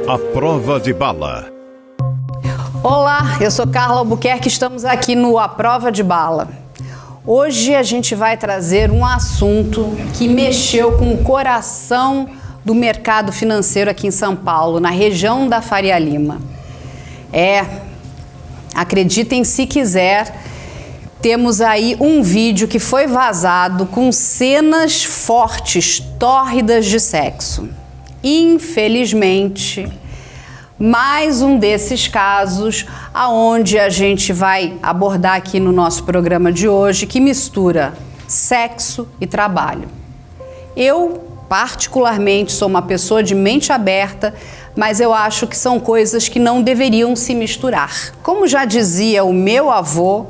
A Prova de Bala. Olá, eu sou Carla Albuquerque, estamos aqui no A Prova de Bala. Hoje a gente vai trazer um assunto que mexeu com o coração do mercado financeiro aqui em São Paulo, na região da Faria Lima. Acreditem se quiser, temos aí um vídeo que foi vazado com cenas fortes, tórridas de sexo. Infelizmente, mais um desses casos aonde a gente vai abordar aqui no nosso programa de hoje, que mistura sexo e trabalho. Eu, particularmente, sou uma pessoa de mente aberta, mas eu acho que são coisas que não deveriam se misturar. Como já dizia o meu avô,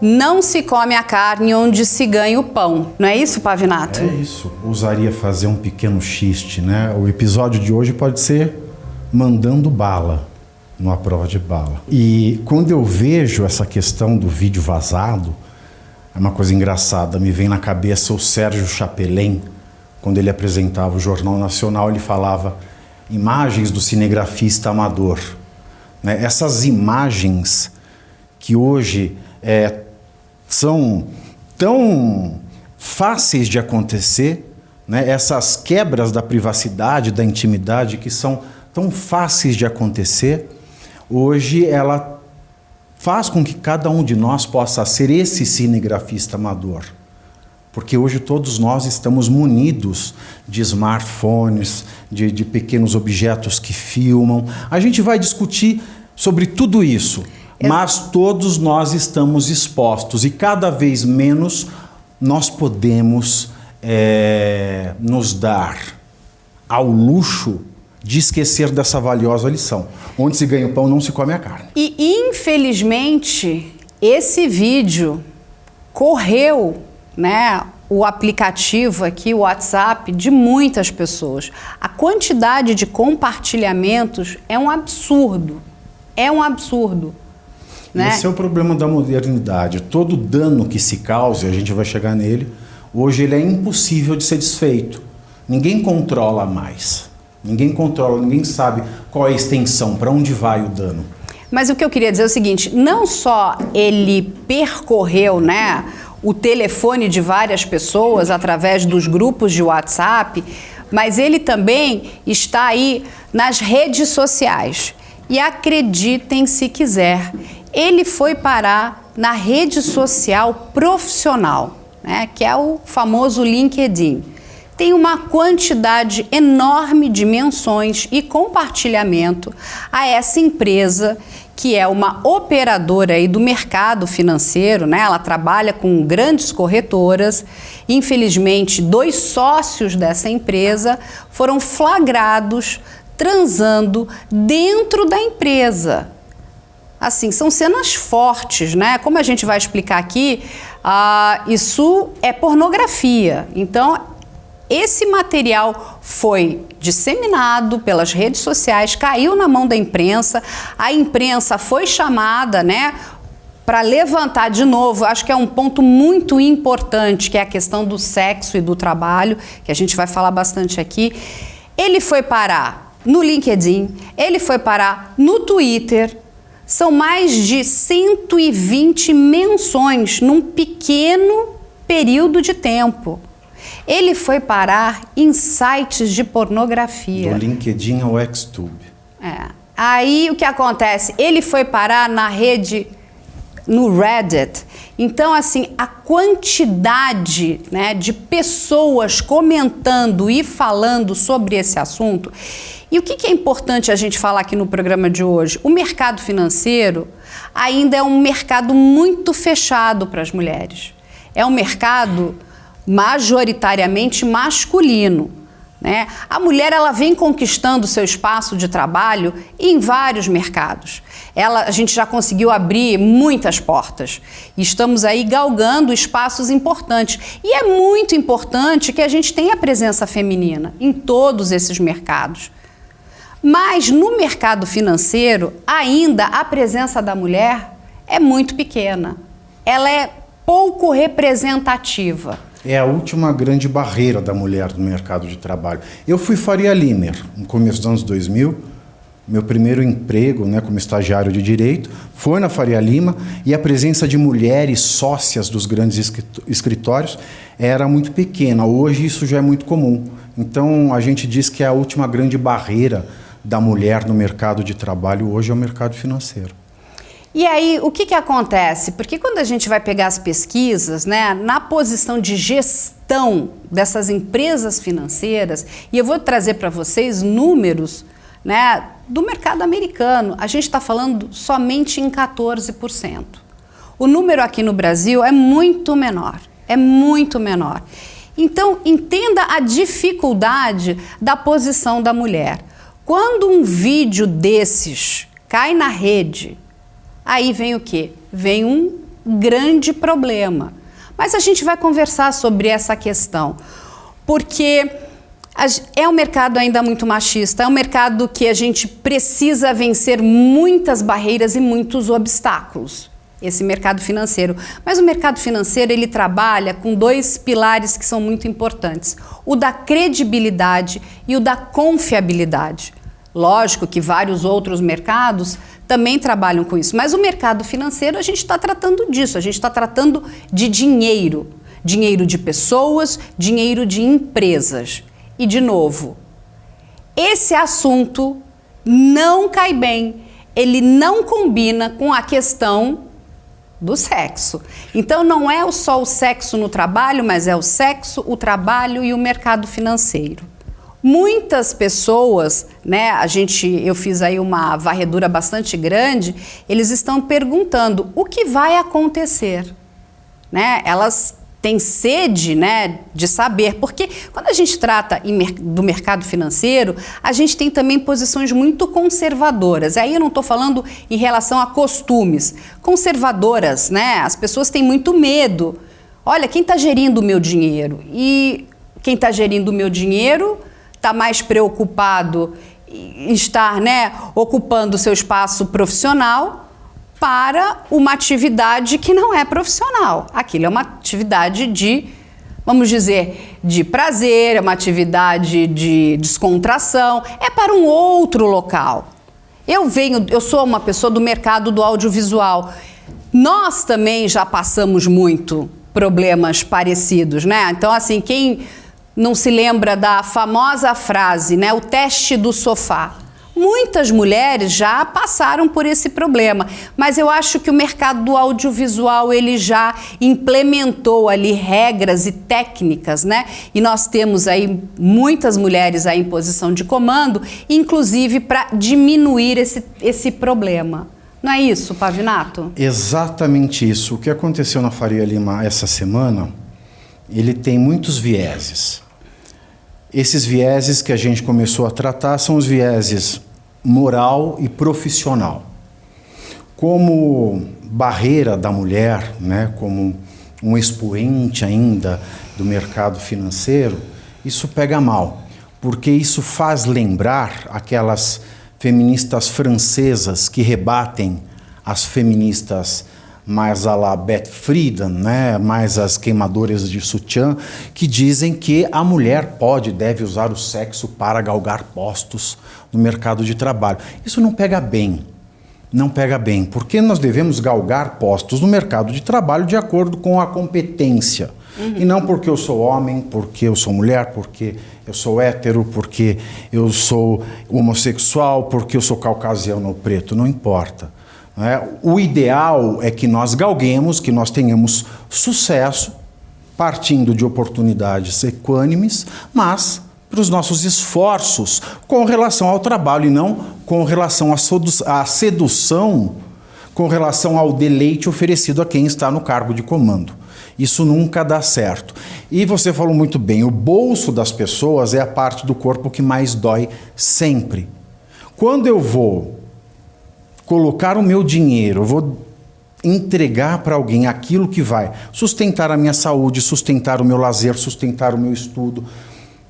não se come a carne onde se ganha o pão. Não é isso, Pavinato? É isso. Ousaria fazer um pequeno xiste, né? O episódio de hoje pode ser mandando bala, numa prova de bala. E quando eu vejo essa questão do vídeo vazado, é uma coisa engraçada. Me vem na cabeça o Sérgio Chapelin, quando ele apresentava o Jornal Nacional, ele falava imagens do cinegrafista amador. Né? Essas imagens que hoje são tão fáceis de acontecer, né? Essas quebras da privacidade, da intimidade, que são tão fáceis de acontecer, hoje ela faz com que cada um de nós possa ser esse cinegrafista amador. Porque hoje todos nós estamos munidos de smartphones, de pequenos objetos que filmam. A gente vai discutir sobre tudo isso. Mas todos nós estamos expostos e cada vez menos nós podemos nos dar ao luxo de esquecer dessa valiosa lição. Onde se ganha o pão, não se come a carne. E infelizmente esse vídeo correu, né, o aplicativo aqui, o WhatsApp, de muitas pessoas. A quantidade de compartilhamentos é um absurdo. É um absurdo. Né? Esse é o problema da modernidade. Todo dano que se cause, a gente vai chegar nele, hoje ele é impossível de ser desfeito. Ninguém controla mais. Ninguém controla, ninguém sabe qual é a extensão, para onde vai o dano. Mas o que eu queria dizer é o seguinte, não só ele percorreu, né, o telefone de várias pessoas através dos grupos de WhatsApp, mas ele também está aí nas redes sociais. E acreditem se quiser, ele foi parar na rede social profissional, né, que é o famoso LinkedIn. Tem uma quantidade enorme de menções e compartilhamento a essa empresa, que é uma operadora aí do mercado financeiro, né? Ela trabalha com grandes corretoras. Infelizmente, 2 sócios dessa empresa foram flagrados transando dentro da empresa. Assim, são cenas fortes, né? Como a gente vai explicar aqui, isso é pornografia. Então, esse material foi disseminado pelas redes sociais, caiu na mão da imprensa, a imprensa foi chamada, né, para levantar de novo, acho que é um ponto muito importante, que é a questão do sexo e do trabalho, que a gente vai falar bastante aqui. Ele foi parar no LinkedIn, ele foi parar no Twitter. São mais de 120 menções num pequeno período de tempo. Ele foi parar em sites de pornografia. Do LinkedIn ao Xtube. Aí o que acontece? Ele foi parar na rede, no Reddit. Então, assim, a quantidade, né, de pessoas comentando e falando sobre esse assunto. E o que é importante a gente falar aqui no programa de hoje? O mercado financeiro ainda é um mercado muito fechado para as mulheres. É um mercado majoritariamente masculino, né? A mulher, ela vem conquistando seu espaço de trabalho em vários mercados. A gente já conseguiu abrir muitas portas. Estamos aí galgando espaços importantes. E é muito importante que a gente tenha presença feminina em todos esses mercados. Mas no mercado financeiro, ainda a presença da mulher é muito pequena. Ela é pouco representativa. É a última grande barreira da mulher no mercado de trabalho. Eu fui Faria Limer no começo dos anos 2000, Meu primeiro emprego, né, como estagiário de Direito foi na Faria Lima, e a presença de mulheres sócias dos grandes escritórios era muito pequena. Hoje isso já é muito comum. Então a gente diz que a última grande barreira da mulher no mercado de trabalho hoje é o mercado financeiro. E aí, o que acontece? Porque quando a gente vai pegar as pesquisas, né, na posição de gestão dessas empresas financeiras, e eu vou trazer para vocês números, né, do mercado americano, a gente está falando somente em 14%. O número aqui no Brasil é muito menor, é muito menor. Então, entenda a dificuldade da posição da mulher. Quando um vídeo desses cai na rede, aí vem o quê? Vem um grande problema. Mas a gente vai conversar sobre essa questão, porque é um mercado ainda muito machista, é um mercado que a gente precisa vencer muitas barreiras e muitos obstáculos, esse mercado financeiro. Mas o mercado financeiro, ele trabalha com dois pilares que são muito importantes, o da credibilidade e o da confiabilidade. Lógico que vários outros mercados também trabalham com isso, mas o mercado financeiro, a gente está tratando disso, a gente está tratando de dinheiro, dinheiro de pessoas, dinheiro de empresas. E, de novo, esse assunto não cai bem, ele não combina com a questão do sexo. Então, não é só o sexo no trabalho, mas é o sexo, o trabalho e o mercado financeiro. Muitas pessoas, né, eu fiz aí uma varredura bastante grande, eles estão perguntando o que vai acontecer, né? Elas têm sede, né, de saber, porque quando a gente trata do mercado financeiro, a gente tem também posições muito conservadoras. Aí eu não estou falando em relação a costumes, conservadoras, né? As pessoas têm muito medo. Olha, quem está gerindo o meu dinheiro? E quem está gerindo o meu dinheiro está mais preocupado em estar, né, ocupando o seu espaço profissional para uma atividade que não é profissional. Aquilo é uma atividade de, vamos dizer, de prazer, é uma atividade de descontração, é para um outro local. Eu sou uma pessoa do mercado do audiovisual. Nós também já passamos muito problemas parecidos, né? Então, assim, quem não se lembra da famosa frase, né? O teste do sofá. Muitas mulheres já passaram por esse problema, mas eu acho que o mercado do audiovisual, ele já implementou ali regras e técnicas, né? E nós temos aí muitas mulheres aí em posição de comando, inclusive para diminuir esse problema. Não é isso, Pavinato? Exatamente isso. O que aconteceu na Faria Lima essa semana, ele tem muitos vieses. Esses vieses que a gente começou a tratar são os vieses moral e profissional. Como barreira da mulher, né, como um expoente ainda do mercado financeiro, isso pega mal, porque isso faz lembrar aquelas feministas francesas que rebatem as feministas mais a la Beth Friedan, né, mais as queimadoras de sutiã, que dizem que a mulher deve usar o sexo para galgar postos no mercado de trabalho. Isso não pega bem, porque nós devemos galgar postos no mercado de trabalho de acordo com a competência. E não porque eu sou homem, porque eu sou mulher, porque eu sou hétero, porque eu sou homossexual, porque eu sou caucasiano ou preto, não importa. O ideal é que nós galguemos, que nós tenhamos sucesso, partindo de oportunidades equânimes, mas para os nossos esforços com relação ao trabalho e não com relação à sedução, com relação ao deleite oferecido a quem está no cargo de comando. Isso nunca dá certo. E você falou muito bem, o bolso das pessoas é a parte do corpo que mais dói sempre. Quando eu vou colocar o meu dinheiro, eu vou entregar para alguém aquilo que vai sustentar a minha saúde, sustentar o meu lazer, sustentar o meu estudo,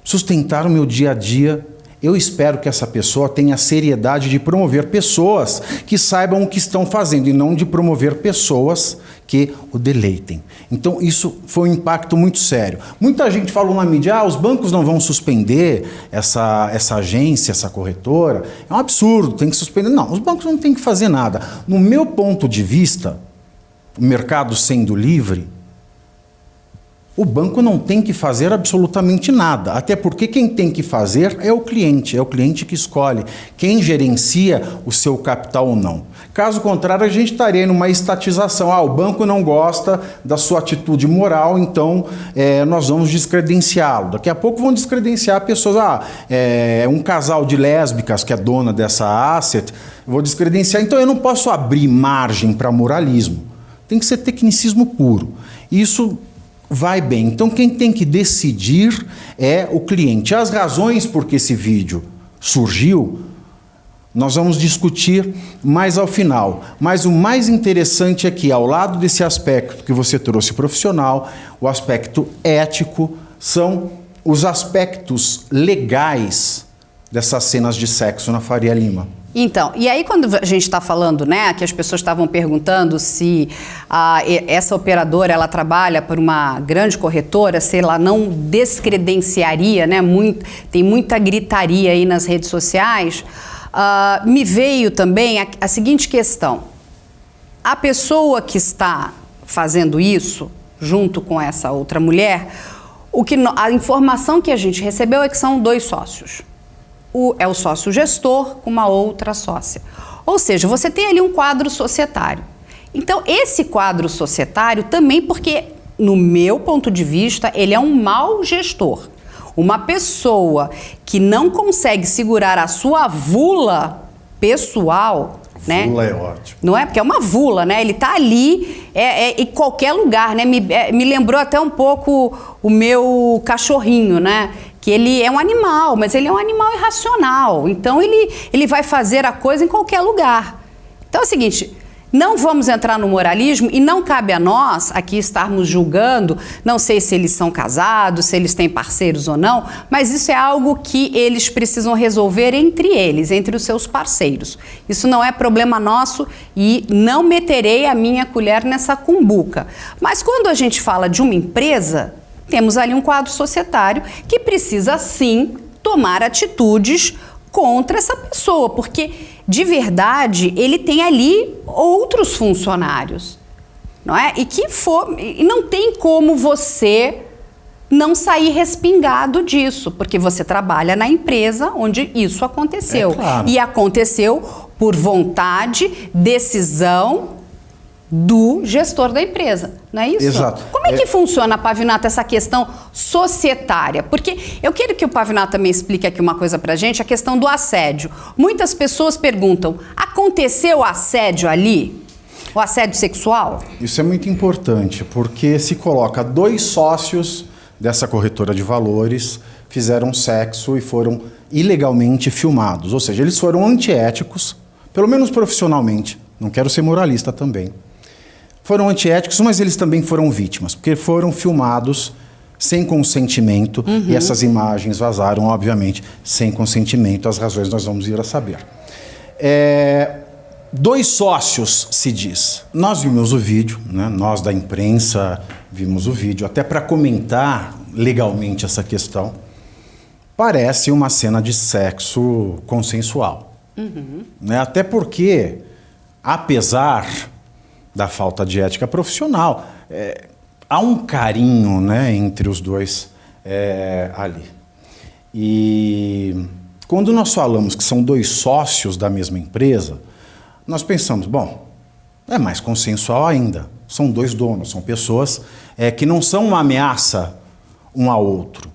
sustentar o meu dia a dia, eu espero que essa pessoa tenha a seriedade de promover pessoas que saibam o que estão fazendo e não de promover pessoas que o deleitem. Então isso foi um impacto muito sério. Muita gente falou na mídia, os bancos não vão suspender essa agência, essa corretora. É um absurdo, tem que suspender. Não, os bancos não têm que fazer nada. No meu ponto de vista, o mercado sendo livre, o banco não tem que fazer absolutamente nada, até porque quem tem que fazer é o cliente que escolhe quem gerencia o seu capital ou não. Caso contrário, a gente estaria numa estatização. O banco não gosta da sua atitude moral, então nós vamos descredenciá-lo. Daqui a pouco vão descredenciar pessoas. Um casal de lésbicas que é dona dessa asset, vou descredenciar. Então eu não posso abrir margem para moralismo. Tem que ser tecnicismo puro. Isso vai bem. Então quem tem que decidir é o cliente. As razões por que esse vídeo surgiu, nós vamos discutir mais ao final. Mas o mais interessante é que, ao lado desse aspecto que você trouxe profissional, o aspecto ético, são os aspectos legais dessas cenas de sexo na Faria Lima. Então, e aí quando a gente está falando, né, que as pessoas estavam perguntando se essa operadora, ela trabalha por uma grande corretora, se ela não descredenciaria, né, tem muita gritaria aí nas redes sociais, me veio também a seguinte questão. A pessoa que está fazendo isso, junto com essa outra mulher, a informação que a gente recebeu é que são 2 sócios. É o sócio gestor com uma outra sócia. Ou seja, você tem ali um quadro societário. Então, esse quadro societário também, porque, no meu ponto de vista, ele é um mau gestor. Uma pessoa que não consegue segurar a sua vula pessoal, né? Vula é ótimo. Não é? Porque é uma vula, né? Ele está ali em qualquer lugar, né? Me lembrou até um pouco o meu cachorrinho, né? Que ele é um animal, mas ele é um animal irracional. Então, ele vai fazer a coisa em qualquer lugar. Então, é o seguinte, não vamos entrar no moralismo e não cabe a nós aqui estarmos julgando, não sei se eles são casados, se eles têm parceiros ou não, mas isso é algo que eles precisam resolver entre eles, entre os seus parceiros. Isso não é problema nosso e não meterei a minha colher nessa cumbuca. Mas quando a gente fala de uma empresa, temos ali um quadro societário que precisa, sim, tomar atitudes contra essa pessoa, porque, de verdade, ele tem ali outros funcionários, não é? E não tem como você não sair respingado disso, porque você trabalha na empresa onde isso aconteceu. É claro. E aconteceu por vontade, decisão do gestor da empresa, não é isso? Exato. Como é que funciona, Pavinato, essa questão societária? Porque eu quero que o Pavinato também explique aqui uma coisa pra gente, a questão do assédio. Muitas pessoas perguntam, aconteceu assédio ali? O assédio sexual? Isso é muito importante, porque se coloca 2 sócios dessa corretora de valores, fizeram sexo e foram ilegalmente filmados. Ou seja, eles foram antiéticos, pelo menos profissionalmente. Não quero ser moralista também. Foram antiéticos, mas eles também foram vítimas, porque foram filmados sem consentimento e essas imagens vazaram, obviamente, sem consentimento. As razões nós vamos ir a saber. 2 sócios, se diz. Nós vimos o vídeo, né? Nós da imprensa vimos o vídeo, até para comentar legalmente essa questão. Parece uma cena de sexo consensual. Né? Até porque, apesar da falta de ética profissional, há um carinho, né, entre os dois ali. E quando nós falamos que são 2 sócios da mesma empresa, nós pensamos, bom, é mais consensual ainda. São 2 donos, são pessoas que não são uma ameaça um ao outro.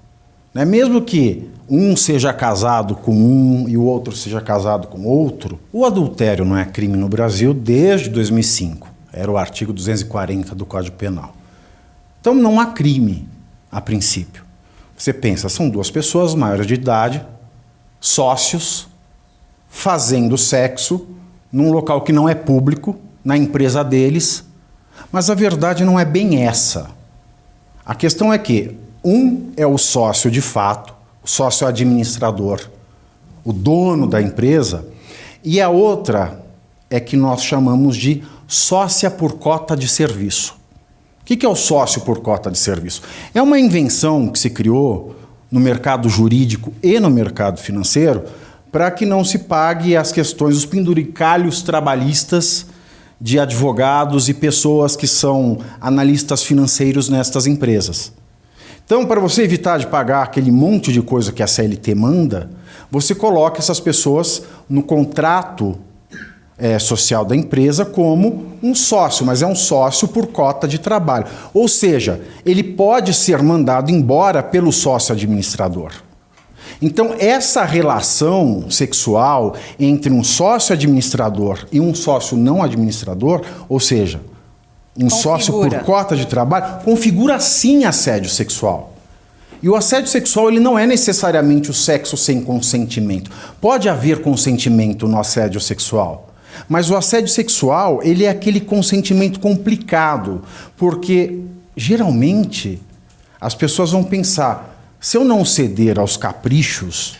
Né? Mesmo que um seja casado com um e o outro seja casado com outro, o adultério não é crime no Brasil desde 2005. Era o artigo 240 do Código Penal. Então não há crime, a princípio. Você pensa, são 2 pessoas maiores de idade, sócios, fazendo sexo num local que não é público, na empresa deles, mas a verdade não é bem essa. A questão é que um é o sócio de fato, o sócio administrador o dono da empresa, e a outra é que nós chamamos de sócia por cota de serviço. O que é o sócio por cota de serviço? É uma invenção que se criou no mercado jurídico e no mercado financeiro para que não se pague as questões, os penduricalhos trabalhistas de advogados e pessoas que são analistas financeiros nestas empresas. Então, para você evitar de pagar aquele monte de coisa que a CLT manda, você coloca essas pessoas no contrato social da empresa como um sócio, mas é um sócio por cota de trabalho. Ou seja, ele pode ser mandado embora pelo sócio administrador. Então, essa relação sexual entre um sócio administrador e um sócio não administrador, ou seja, um sócio por cota de trabalho, configura sim assédio sexual. E o assédio sexual ele não é necessariamente o sexo sem consentimento. Pode haver consentimento no assédio sexual. Mas o assédio sexual, ele é aquele consentimento complicado, porque geralmente as pessoas vão pensar, se eu não ceder aos caprichos,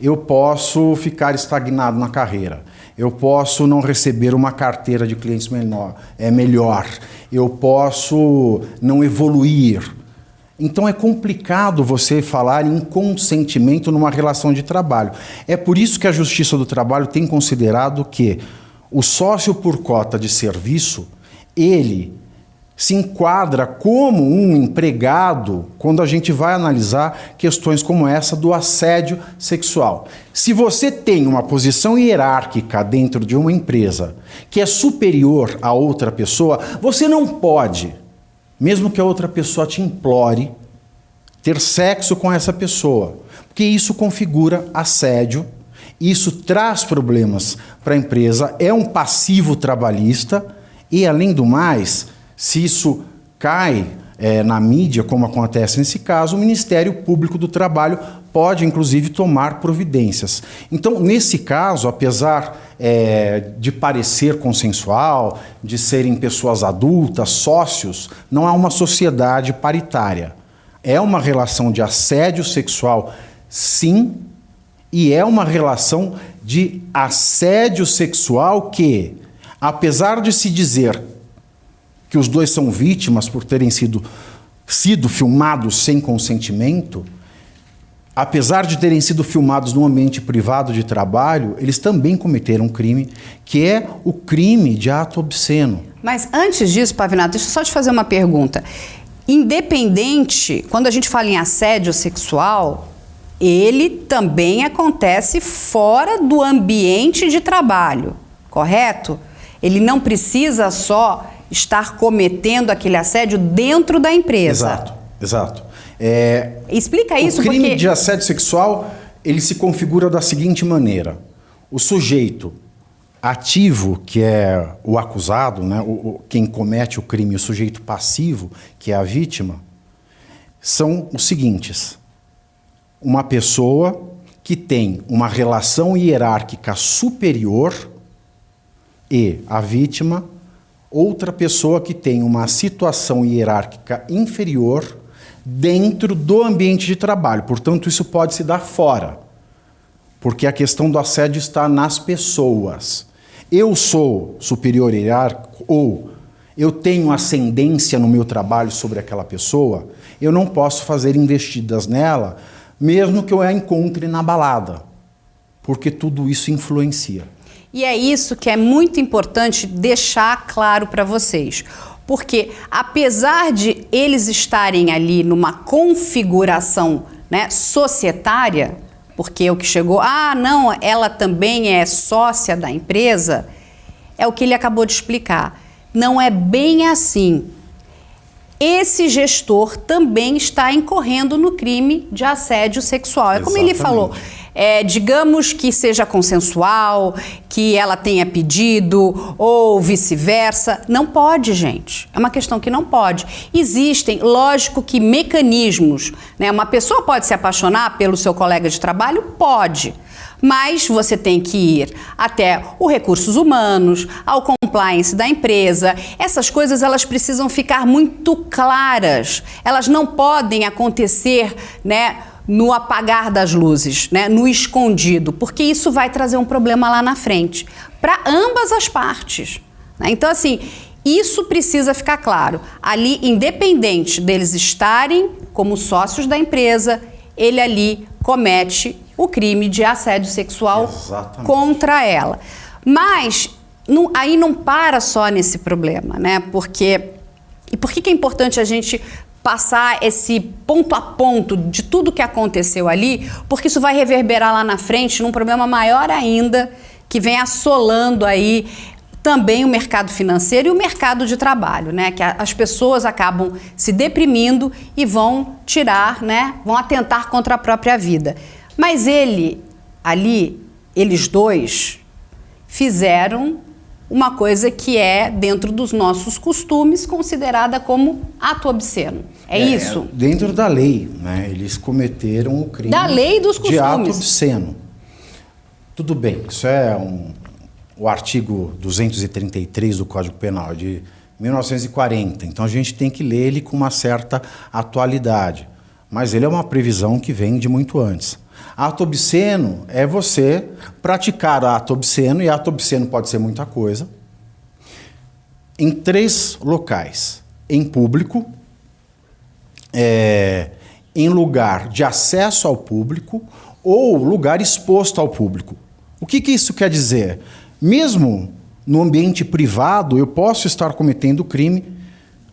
eu posso ficar estagnado na carreira, eu posso não receber uma carteira de clientes melhor, eu posso não evoluir. Então é complicado você falar em consentimento numa relação de trabalho. É por isso que a Justiça do Trabalho tem considerado que o sócio por cota de serviço, ele se enquadra como um empregado quando a gente vai analisar questões como essa do assédio sexual. Se você tem uma posição hierárquica dentro de uma empresa que é superior a outra pessoa, você não pode, mesmo que a outra pessoa te implore, ter sexo com essa pessoa, porque isso configura assédio, isso traz problemas para a empresa, é um passivo trabalhista e, além do mais, se isso cai na mídia, como acontece nesse caso, o Ministério Público do Trabalho pode, inclusive, tomar providências. Então, nesse caso, apesar de parecer consensual, de serem pessoas adultas, sócios, não há uma sociedade paritária. É uma relação de assédio sexual, sim, e é uma relação de assédio sexual que, apesar de se dizer que os dois são vítimas por terem sido filmados sem consentimento, apesar de terem sido filmados num ambiente privado de trabalho, eles também cometeram um crime, que é o crime de ato obsceno. Mas antes disso, Pavinato, deixa eu só te fazer uma pergunta. Independente, quando a gente fala em assédio sexual, ele também acontece fora do ambiente de trabalho, correto? Ele não precisa só estar cometendo aquele assédio dentro da empresa. Exato. Explica isso, porque... O crime de assédio sexual, ele se configura da seguinte maneira. O sujeito ativo, que é o acusado, né, quem comete o crime, o sujeito passivo, que é a vítima, são os seguintes. Uma pessoa que tem uma relação hierárquica superior e a vítima, outra pessoa que tem uma situação hierárquica inferior dentro do ambiente de trabalho. Portanto, isso pode se dar fora, porque a questão do assédio está nas pessoas. Eu sou superior hierárquico ou eu tenho ascendência no meu trabalho sobre aquela pessoa, eu não posso fazer investidas nela, mesmo que eu a encontre na balada, porque tudo isso influencia. E é isso que é muito importante deixar claro para vocês. Porque, apesar de eles estarem ali numa configuração, né, societária, porque o que chegou, não, ela também é sócia da empresa, é o que ele acabou de explicar. Não é bem assim. Esse gestor também está incorrendo no crime de assédio sexual. É como ele falou. Digamos que seja consensual, que ela tenha pedido ou vice-versa. Não pode, gente. É uma questão que não pode. Existem, lógico que mecanismos, né? Uma pessoa pode se apaixonar pelo seu colega de trabalho? Pode. Mas você tem que ir até os recursos humanos, ao compliance da empresa. Essas coisas elas precisam ficar muito claras. Elas não podem acontecer, né, no apagar das luzes, né, no escondido, porque isso vai trazer um problema lá na frente, para ambas as partes, né? Então, assim, isso precisa ficar claro. Ali, independente deles estarem como sócios da empresa, ele ali comete o crime de assédio sexual Exatamente. contra ela. Mas aí não para só nesse problema, né? E por que é importante a gente passar esse ponto a ponto de tudo que aconteceu ali? Porque isso vai reverberar lá na frente num problema maior ainda, que vem assolando aí também o mercado financeiro e o mercado de trabalho, né? Que as pessoas acabam se deprimindo e vão tirar, né? Vão atentar contra a própria vida. Mas eles dois, fizeram uma coisa que é, dentro dos nossos costumes, considerada como ato obsceno. É isso? Dentro da lei, né? Eles cometeram o crime Da lei dos de ato costumes. obsceno. Tudo bem, isso é o artigo 233 do Código Penal de 1940. Então a gente tem que ler ele com uma certa atualidade. Mas ele é uma previsão que vem de muito antes. Ato obsceno é você praticar ato obsceno, e ato obsceno pode ser muita coisa, em 3 locais: em público, em lugar de acesso ao público ou lugar exposto ao público. O que isso quer dizer? Mesmo no ambiente privado, eu posso estar cometendo crime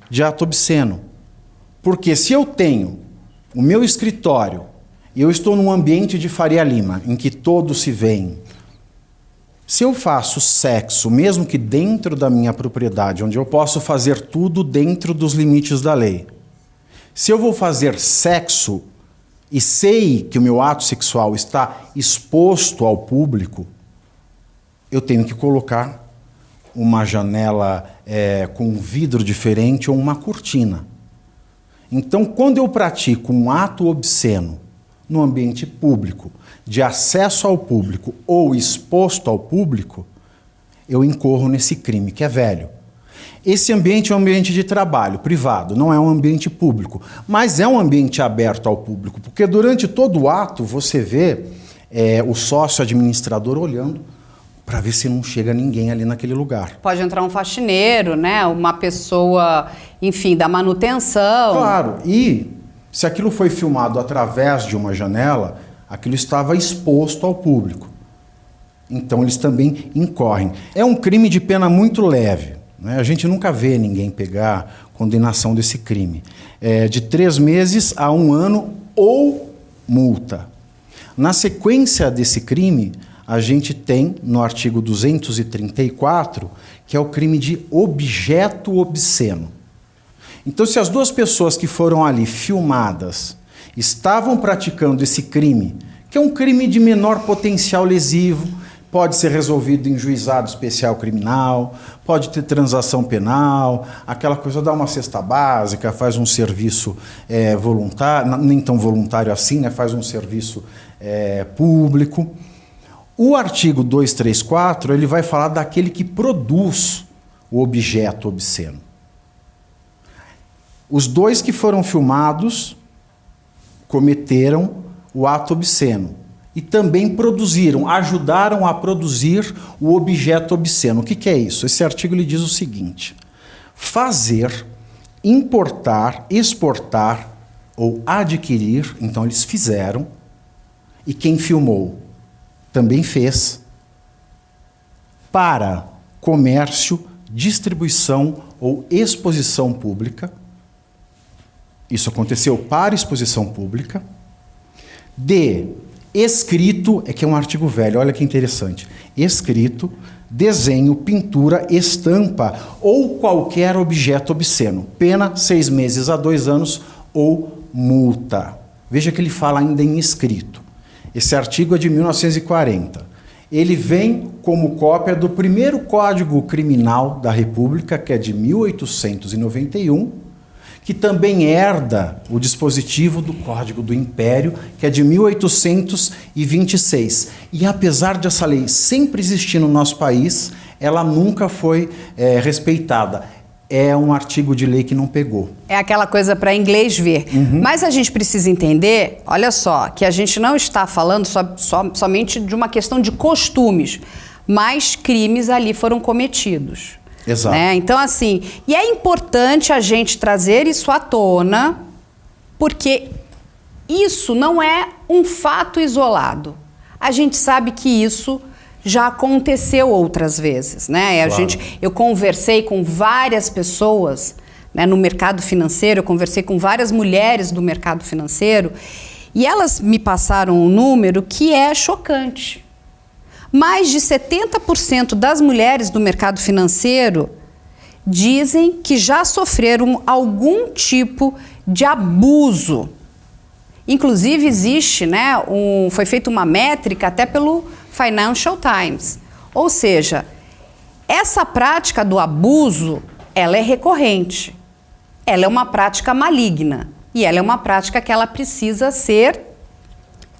de ato obsceno. Porque se eu tenho o meu escritório e eu estou num ambiente de Faria Lima, em que todos se veem, se eu faço sexo, mesmo que dentro da minha propriedade, onde eu posso fazer tudo dentro dos limites da lei, se eu vou fazer sexo e sei que o meu ato sexual está exposto ao público, eu tenho que colocar uma janela com um vidro diferente ou uma cortina. Então, quando eu pratico um ato obsceno no ambiente público, de acesso ao público ou exposto ao público, eu incorro nesse crime, que é velho. Esse ambiente é um ambiente de trabalho privado, não é um ambiente público, mas é um ambiente aberto ao público, porque durante todo o ato você vê o sócio administrador olhando para ver se não chega ninguém ali naquele lugar. Pode entrar um faxineiro, né? Uma pessoa, enfim, da manutenção. Claro, e se aquilo foi filmado através de uma janela, aquilo estava exposto ao público. Então eles também incorrem. É um crime de pena muito leve, né? A gente nunca vê ninguém pegar condenação desse crime. É de 3 meses a 1 ano ou multa. Na sequência desse crime, a gente tem no artigo 234, que é o crime de objeto obsceno. Então, se as 2 pessoas que foram ali filmadas estavam praticando esse crime, que é um crime de menor potencial lesivo, pode ser resolvido em juizado especial criminal, pode ter transação penal, aquela coisa, dá uma cesta básica, faz um serviço voluntário, nem tão voluntário assim, né? Faz um serviço público. O artigo 234, ele vai falar daquele que produz o objeto obsceno. Os 2 que foram filmados cometeram o ato obsceno e também produziram, ajudaram a produzir o objeto obsceno. O que é isso? Esse artigo lhe diz o seguinte: fazer, importar, exportar ou adquirir, então eles fizeram, e quem filmou também fez, para comércio, distribuição ou exposição pública. Isso aconteceu para exposição pública. De escrito, que é um artigo velho, olha que interessante. Escrito, desenho, pintura, estampa ou qualquer objeto obsceno. Pena 6 meses a 2 anos ou multa. Veja que ele fala ainda em escrito. Esse artigo é de 1940. Ele vem como cópia do primeiro Código Criminal da República, que é de 1891, que também herda o dispositivo do Código do Império, que é de 1826. E apesar dessa lei sempre existir no nosso país, ela nunca foi respeitada. é um artigo de lei que não pegou. É aquela coisa para inglês ver. Mas a gente precisa entender, olha só, que a gente não está falando somente de uma questão de costumes, mas crimes ali foram cometidos. Exato. Né? Então, assim, e é importante a gente trazer isso à tona, porque isso não é um fato isolado. A gente sabe que isso já aconteceu outras vezes, né? Claro. Eu conversei com várias pessoas, né, no mercado financeiro, eu conversei com várias mulheres do mercado financeiro e elas me passaram um número que é chocante. Mais de 70% das mulheres do mercado financeiro dizem que já sofreram algum tipo de abuso. Inclusive existe, né, foi feita uma métrica até pelo Financial Times. Ou seja, essa prática do abuso, ela é recorrente. Ela é uma prática maligna. E ela é uma prática que ela precisa ser,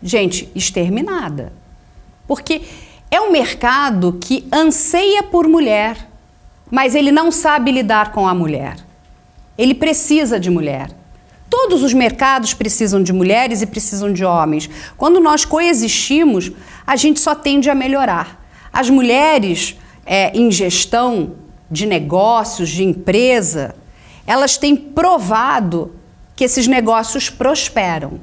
gente, exterminada. Porque é um mercado que anseia por mulher, mas ele não sabe lidar com a mulher. Ele precisa de mulher. Todos os mercados precisam de mulheres e precisam de homens. Quando nós coexistimos, a gente só tende a melhorar. As mulheres em gestão de negócios, de empresa, elas têm provado que esses negócios prosperam,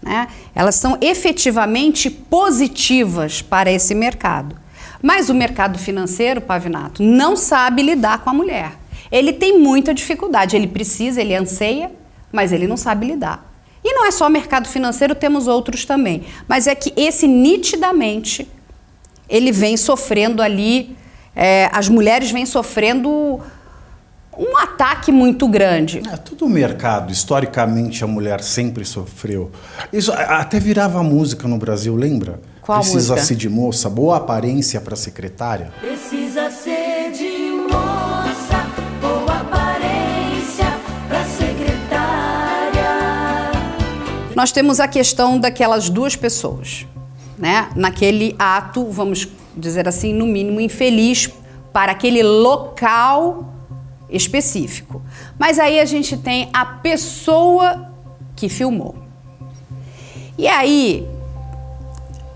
né? Elas são efetivamente positivas para esse mercado. Mas o mercado financeiro, Pavinato, não sabe lidar com a mulher. Ele tem muita dificuldade, ele precisa, ele anseia, mas ele não sabe lidar. E não é só o mercado financeiro, temos outros também. Mas é que esse, nitidamente, ele vem sofrendo ali, as mulheres vêm sofrendo um ataque muito grande. Todo o mercado, historicamente, a mulher sempre sofreu. Isso até virava música no Brasil, lembra? Qual música? Precisa-se de moça, boa aparência para secretária. Precisa ser de moça, boa aparência pra secretária. Nós temos a questão daquelas duas pessoas, né? Naquele ato, vamos dizer assim, no mínimo infeliz para aquele local específico. Mas aí a gente tem a pessoa que filmou. E aí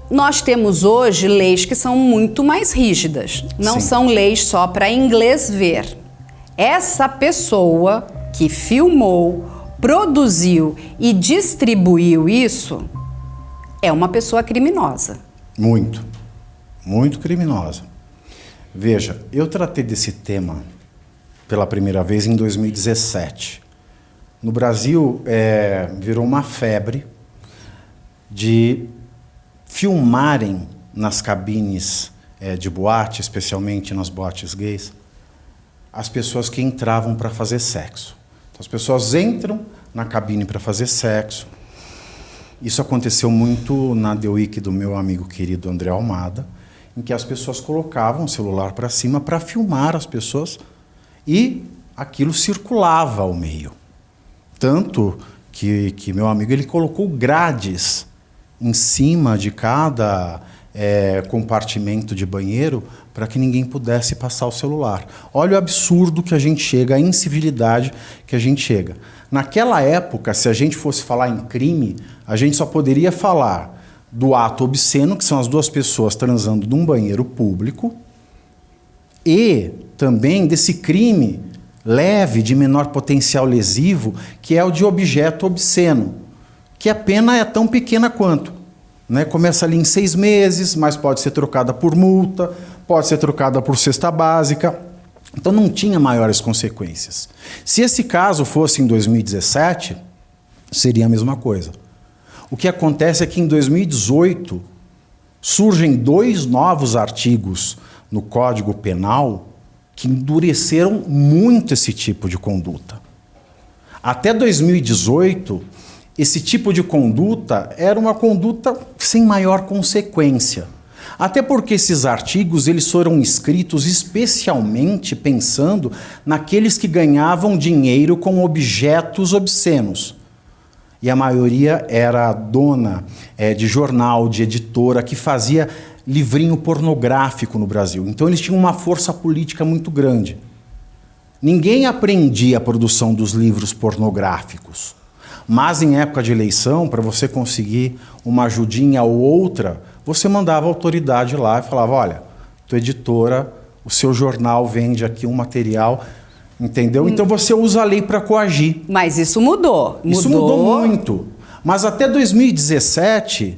nós temos hoje leis que são muito mais rígidas. Não Sim. são leis só para inglês ver. Essa pessoa que filmou, produziu e distribuiu isso é uma pessoa criminosa. Muito, muito criminosa. Veja, eu tratei desse tema pela primeira vez em 2017. No Brasil, virou uma febre de filmarem nas cabines de boate, especialmente nas boates gays, as pessoas que entravam para fazer sexo. Então, as pessoas entram na cabine para fazer sexo. Isso aconteceu muito na The Week do meu amigo querido André Almada, em que as pessoas colocavam o celular para cima para filmar as pessoas e aquilo circulava ao meio. Tanto que meu amigo ele colocou grades em cima de cada compartimento de banheiro para que ninguém pudesse passar o celular. Olha o absurdo que a gente chega, a incivilidade que a gente chega. Naquela época, se a gente fosse falar em crime, a gente só poderia falar do ato obsceno, que são as duas pessoas transando num banheiro público, e também desse crime leve, de menor potencial lesivo, que é o de objeto obsceno, que a pena é tão pequena quanto. Né? Começa ali em 6 meses, mas pode ser trocada por multa, pode ser trocada por cesta básica. Então não tinha maiores consequências. Se esse caso fosse em 2017, seria a mesma coisa. O que acontece é que em 2018 surgem 2 novos artigos no Código Penal que endureceram muito esse tipo de conduta. Até 2018, esse tipo de conduta era uma conduta sem maior consequência. Até porque esses artigos eles foram escritos especialmente pensando naqueles que ganhavam dinheiro com objetos obscenos. E a maioria era dona de jornal, de editora, que fazia livrinho pornográfico no Brasil. Então eles tinham uma força política muito grande. Ninguém aprendia a produção dos livros pornográficos. Mas em época de eleição, para você conseguir uma ajudinha ou outra, você mandava a autoridade lá e falava, olha, tua editora, o seu jornal vende aqui um material, entendeu? Então você usa a lei para coagir. Mas isso mudou. Isso mudou muito. Mas até 2017,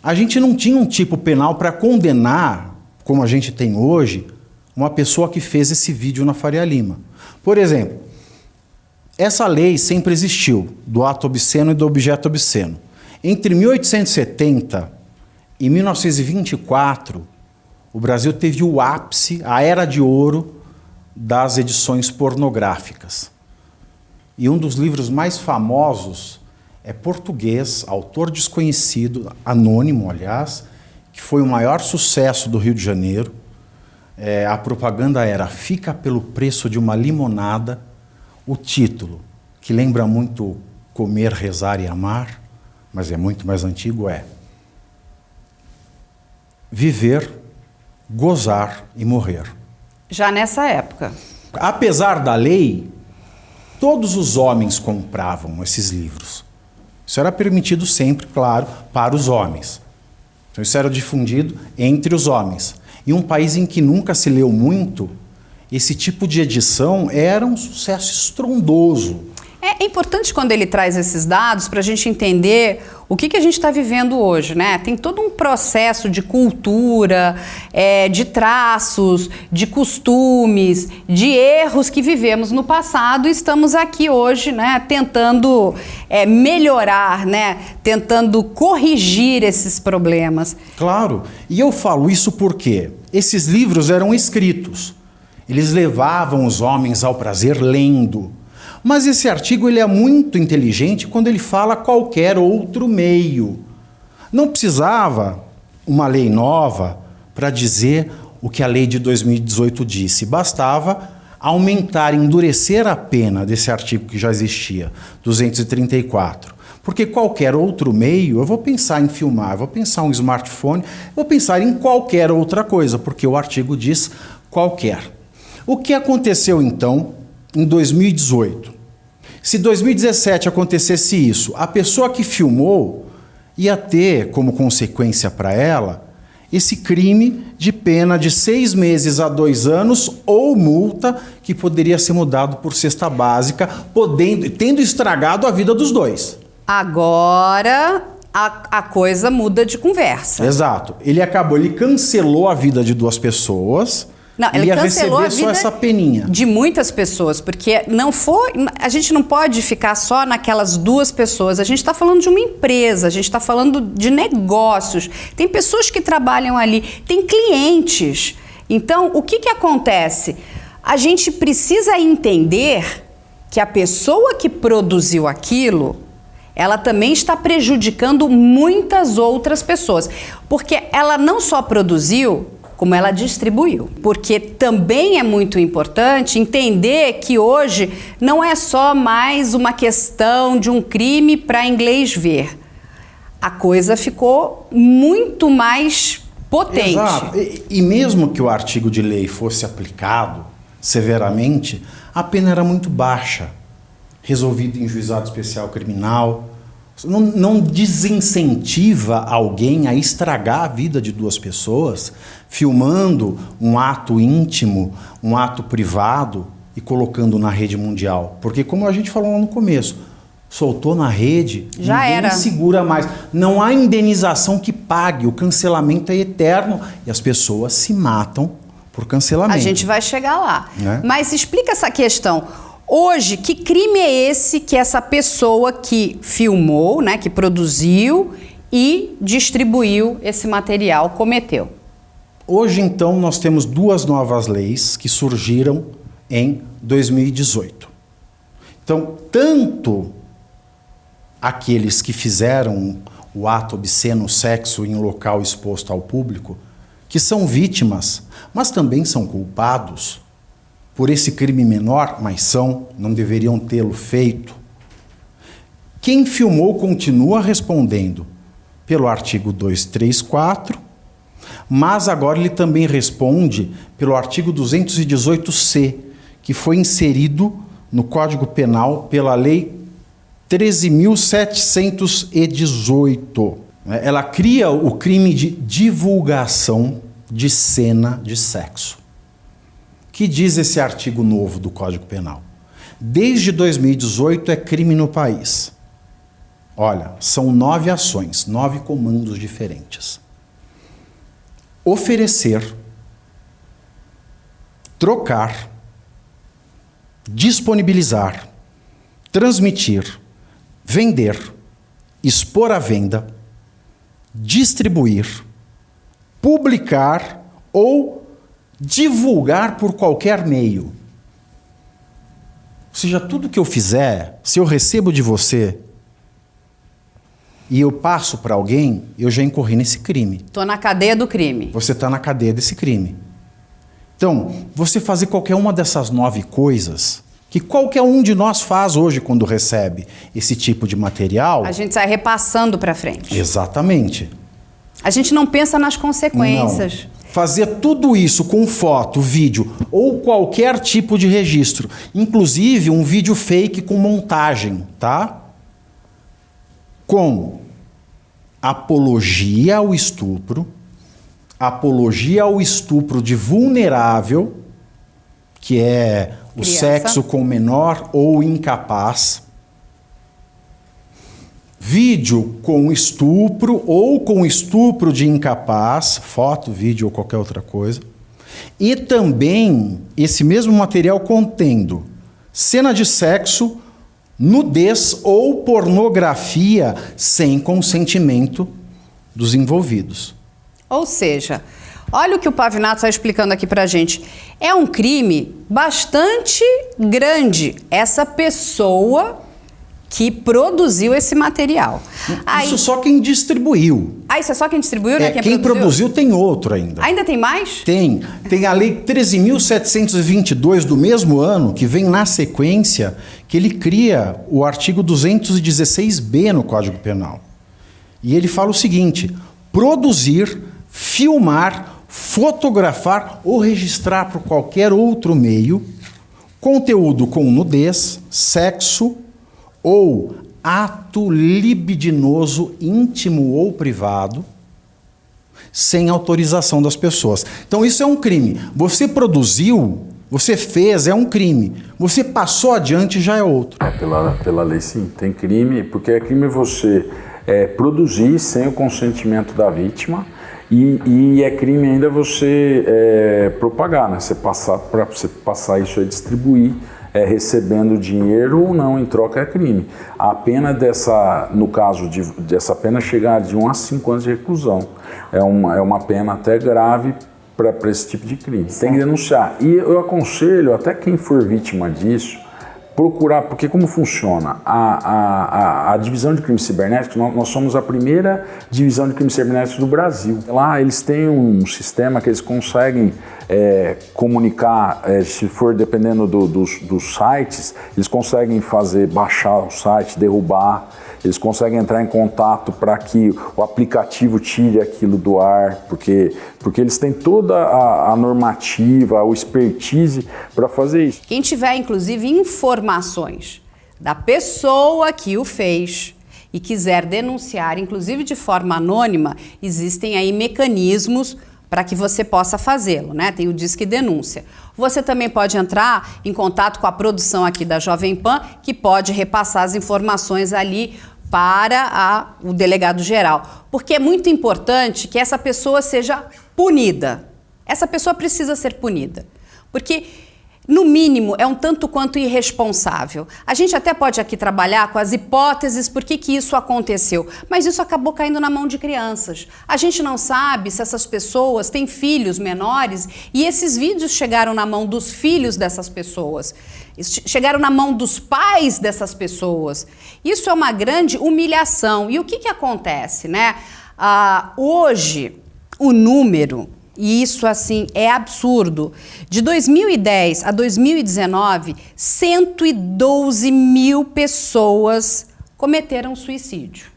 a gente não tinha um tipo penal para condenar, como a gente tem hoje, uma pessoa que fez esse vídeo na Faria Lima. Por exemplo, essa lei sempre existiu, do ato obsceno e do objeto obsceno. Entre 1870 e 1924, o Brasil teve o ápice, a era de ouro das edições pornográficas. E um dos livros mais famosos é português, autor desconhecido, anônimo, aliás, que foi o maior sucesso do Rio de Janeiro. A propaganda era "Fica pelo preço de uma limonada". O título, que lembra muito Comer, Rezar e Amar, mas é muito mais antigo, é Viver, Gozar e Morrer. Já nessa época. Apesar da lei, todos os homens compravam esses livros. Isso era permitido sempre, claro, para os homens. Então isso era difundido entre os homens. Em um país em que nunca se leu muito, esse tipo de edição era um sucesso estrondoso. É importante quando ele traz esses dados para a gente entender o que a gente está vivendo hoje, né? Tem todo um processo de cultura, de traços, de costumes, de erros que vivemos no passado e estamos aqui hoje, né? Tentando melhorar, né? Tentando corrigir esses problemas. Claro, e eu falo isso porque esses livros eram escritos. Eles levavam os homens ao prazer lendo. Mas esse artigo ele é muito inteligente quando ele fala qualquer outro meio. Não precisava uma lei nova para dizer o que a lei de 2018 disse. Bastava aumentar, endurecer a pena desse artigo que já existia, 234. Porque qualquer outro meio, eu vou pensar em filmar, eu vou pensar em um smartphone, eu vou pensar em qualquer outra coisa, porque o artigo diz qualquer. O que aconteceu então em 2018? Se 2017 acontecesse isso, a pessoa que filmou ia ter como consequência para ela esse crime de pena de 6 meses a 2 anos ou multa que poderia ser mudado por cesta básica, tendo estragado a vida dos dois. Agora a coisa muda de conversa. Exato. Ele cancelou a vida de 2 pessoas. Não, ele cancelou a vida só essa peninha. De muitas pessoas, porque a gente não pode ficar só naquelas 2 pessoas. A gente está falando de uma empresa, a gente está falando de negócios. Tem pessoas que trabalham ali, tem clientes. Então, o que acontece? A gente precisa entender que a pessoa que produziu aquilo, ela também está prejudicando muitas outras pessoas. Porque ela não só produziu, como ela distribuiu. Porque também é muito importante entender que hoje não é só mais uma questão de um crime para inglês ver. A coisa ficou muito mais potente. Exato. E mesmo que o artigo de lei fosse aplicado severamente, a pena era muito baixa, resolvido em juizado especial criminal. Não desincentiva alguém a estragar a vida de 2 pessoas, filmando um ato íntimo, um ato privado e colocando na rede mundial. Porque, como a gente falou lá no começo, soltou na rede, já ninguém era. Segura mais. Não há indenização que pague, o cancelamento é eterno e as pessoas se matam por cancelamento. A gente vai chegar lá. Né? Mas explica essa questão. Hoje, que crime é esse que essa pessoa que filmou, né, que produziu e distribuiu esse material cometeu? Hoje, então, nós temos 2 novas leis que surgiram em 2018. Então, tanto aqueles que fizeram o ato obsceno, sexo em um local exposto ao público, que são vítimas, mas também são culpados por esse crime menor, mas não deveriam tê-lo feito. Quem filmou continua respondendo pelo artigo 234, mas agora ele também responde pelo artigo 218C, que foi inserido no Código Penal pela Lei 13.718. Ela cria o crime de divulgação de cena de sexo. Que diz esse artigo novo do Código Penal? Desde 2018 é crime no país. Olha, são 9 ações, 9 comandos diferentes. Oferecer, trocar, disponibilizar, transmitir, vender, expor à venda, distribuir, publicar ou divulgar por qualquer meio. Ou seja, tudo que eu fizer, se eu recebo de você e eu passo para alguém, eu já incorri nesse crime. Tô na cadeia do crime. Você está na cadeia desse crime. Então, você fazer qualquer uma dessas 9 coisas, que qualquer um de nós faz hoje quando recebe esse tipo de material... A gente sai repassando para frente. Exatamente. A gente não pensa nas consequências. Não. Fazer tudo isso com foto, vídeo ou qualquer tipo de registro, inclusive um vídeo fake com montagem, tá? Com apologia ao estupro de vulnerável, que é o criança, sexo com menor ou incapaz, vídeo com estupro ou com estupro de incapaz, foto, vídeo ou qualquer outra coisa, e também esse mesmo material contendo cena de sexo, nudez ou pornografia sem consentimento dos envolvidos. Ou seja, olha o que o Pavinato está explicando aqui pra gente. É um crime bastante grande. Essa pessoa que produziu esse material. Isso só quem distribuiu. Isso é só quem distribuiu, né? Quem produziu tem outro ainda. Ainda tem mais? Tem. Tem a Lei 13.722 do mesmo ano, que vem na sequência, que ele cria o artigo 216b no Código Penal. E ele fala o seguinte: produzir, filmar, fotografar ou registrar por qualquer outro meio conteúdo com nudez, sexo ou ato libidinoso íntimo ou privado sem autorização das pessoas. Então isso é um crime. Você produziu, você fez, é um crime. Você passou adiante, já é outro. Pela lei, sim, tem crime, porque é crime você produzir sem o consentimento da vítima e é crime ainda você propagar, né? Você passar isso a distribuir, recebendo dinheiro ou não em troca, é crime. A pena no caso dessa pena chegar de 1 a 5 anos de reclusão. É uma pena até grave para esse tipo de crime. Tem que denunciar. E eu aconselho até quem for vítima disso, procurar, porque como funciona? A divisão de crimes cibernéticos, nós somos a primeira divisão de crimes cibernéticos do Brasil. Lá eles têm um sistema que eles conseguem comunicar, se for dependendo dos sites, eles conseguem baixar o site, derrubar, eles conseguem entrar em contato para que o aplicativo tire aquilo do ar, porque eles têm toda a normativa, a expertise para fazer isso. Quem tiver, inclusive, informações da pessoa que o fez e quiser denunciar, inclusive de forma anônima, existem aí mecanismos para que você possa fazê-lo, né? Tem o Disque Denúncia. Você também pode entrar em contato com a produção aqui da Jovem Pan, que pode repassar as informações ali para o delegado geral. Porque é muito importante que essa pessoa seja punida. Essa pessoa precisa ser punida. Porque, no mínimo, é um tanto quanto irresponsável. A gente até pode aqui trabalhar com as hipóteses por que isso aconteceu, mas isso acabou caindo na mão de crianças. A gente não sabe se essas pessoas têm filhos menores e esses vídeos chegaram na mão dos filhos dessas pessoas, chegaram na mão dos pais dessas pessoas. Isso é uma grande humilhação. E o que acontece, né? Hoje, o número... E isso, assim, é absurdo. De 2010 a 2019, 112 mil pessoas cometeram suicídio.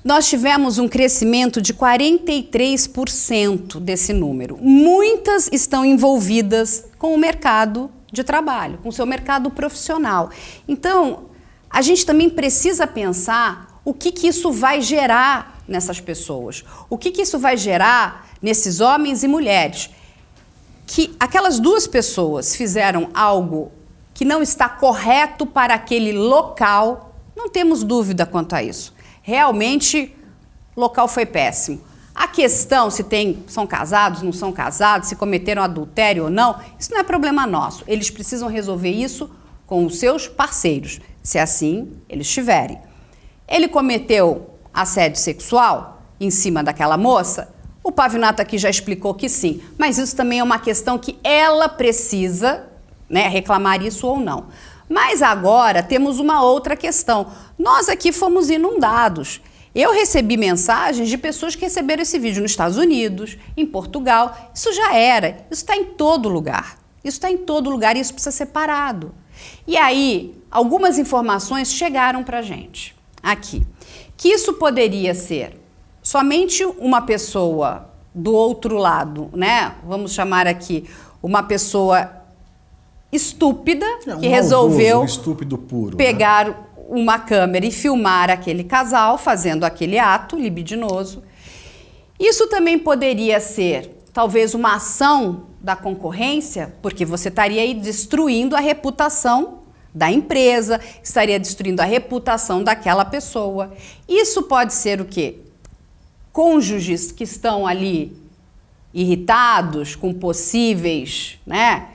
nós tivemos um crescimento de 43% desse número. Muitas estão envolvidas com o mercado de trabalho, com o seu mercado profissional. Então, a gente também precisa pensar o que isso vai gerar nessas pessoas, o que isso vai gerar nesses homens e mulheres. Que aquelas duas pessoas fizeram algo que não está correto para aquele local, não temos dúvida quanto a isso. Realmente, o local foi péssimo. A questão se são casados, não são casados, se cometeram adultério ou não, isso não é problema nosso. Eles precisam resolver isso com os seus parceiros, se assim eles tiverem. Ele cometeu assédio sexual em cima daquela moça? O Pavinato aqui já explicou que sim, mas isso também é uma questão que ela precisa, né, reclamar isso ou não. Mas agora temos uma outra questão. Nós aqui fomos inundados. Eu recebi mensagens de pessoas que receberam esse vídeo nos Estados Unidos, em Portugal. Isso já era, isso está em todo lugar. Isso está em todo lugar e isso precisa ser parado. E aí, algumas informações chegaram para a gente aqui. Que isso poderia ser somente uma pessoa do outro lado, né? Vamos chamar aqui uma pessoa estúpida que resolveu um estúpido puro, pegar, né, uma câmera e filmar aquele casal fazendo aquele ato libidinoso. Isso também poderia ser talvez uma ação da concorrência, porque você estaria aí destruindo a reputação da empresa, estaria destruindo a reputação daquela pessoa. Isso pode ser o quê? Cônjuges que estão ali irritados com possíveis, né,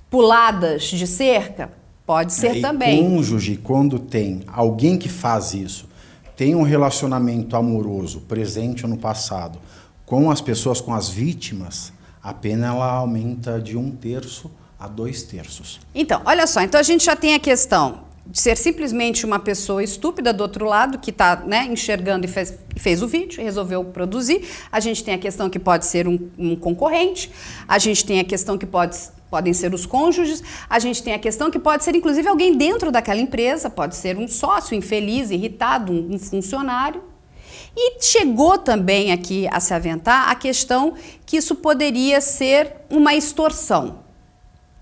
puladas de cerca, pode ser também. Cônjuge, quando tem alguém que faz isso, tem um relacionamento amoroso, presente ou no passado, com as pessoas, com as vítimas, a pena ela aumenta de 1/3 a 2/3. Então, olha só, então a gente já tem a questão de ser simplesmente uma pessoa estúpida do outro lado, que está, né, enxergando e fez o vídeo, resolveu produzir. A gente tem a questão que pode ser um concorrente, a gente tem a questão que podem ser os cônjuges, a gente tem a questão que pode ser inclusive alguém dentro daquela empresa, pode ser um sócio infeliz, irritado, um funcionário. E chegou também aqui a se aventar a questão que isso poderia ser uma extorsão,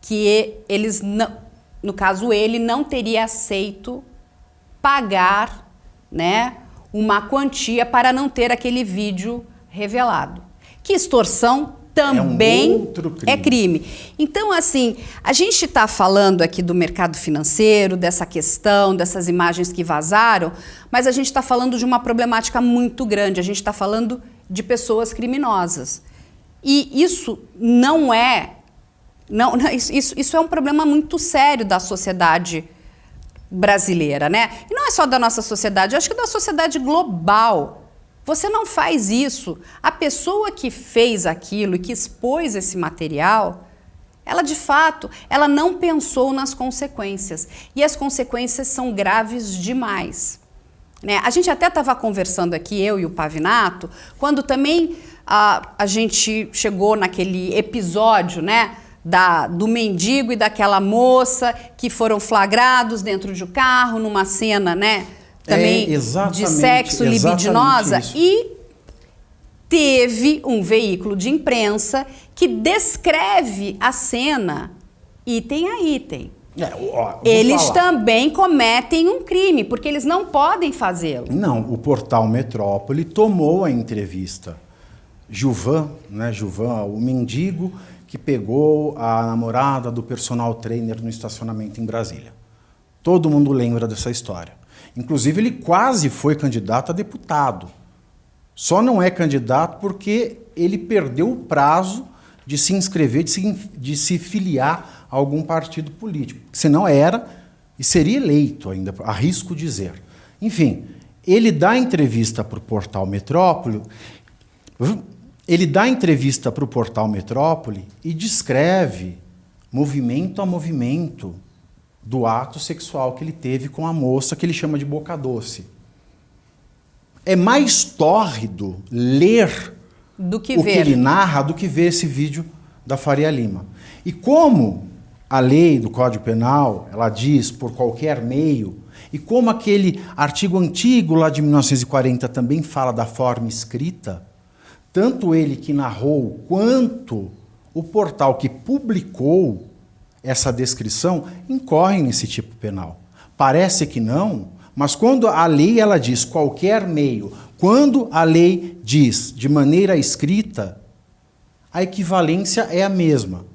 que eles não... No caso, ele não teria aceito pagar, né, uma quantia para não ter aquele vídeo revelado. Que extorsão também é crime. Então, assim, a gente está falando aqui do mercado financeiro, dessa questão, dessas imagens que vazaram, mas a gente está falando de uma problemática muito grande. A gente está falando de pessoas criminosas. E isso não é... Isso é um problema muito sério da sociedade brasileira, né? E não é só da nossa sociedade, eu acho que da sociedade global. Você não faz isso. A pessoa que fez aquilo e que expôs esse material, ela de fato, ela não pensou nas consequências. E as consequências são graves demais, né? A gente até estava conversando aqui, eu e o Pavinato, quando também a gente chegou naquele episódio, né, do mendigo e daquela moça que foram flagrados dentro de um carro, numa cena, né, também de sexo libidinosa. E teve um veículo de imprensa que descreve a cena item a item. Eles também cometem um crime, porque eles não podem fazê-lo. Não, o portal Metrópole tomou a entrevista. Gilvan, o mendigo que pegou a namorada do personal trainer no estacionamento em Brasília. Todo mundo lembra dessa história. Inclusive, ele quase foi candidato a deputado. Só não é candidato porque ele perdeu o prazo de se inscrever, de se filiar a algum partido político. Senão era e seria eleito ainda, arrisco dizer. Enfim, ele dá entrevista para o portal Metrópole. Ele dá entrevista para o portal Metrópole e descreve movimento a movimento do ato sexual que ele teve com a moça que ele chama de boca doce. É mais tórrido ler o que ele narra do que ver esse vídeo da Faria Lima. E como a lei do Código Penal, ela diz por qualquer meio, E como aquele artigo antigo lá de 1940 também fala da forma escrita, tanto ele que narrou quanto o portal que publicou essa descrição incorrem nesse tipo penal. Parece que não, mas quando a lei ela diz qualquer meio, quando a lei diz de maneira escrita, a equivalência é a mesma.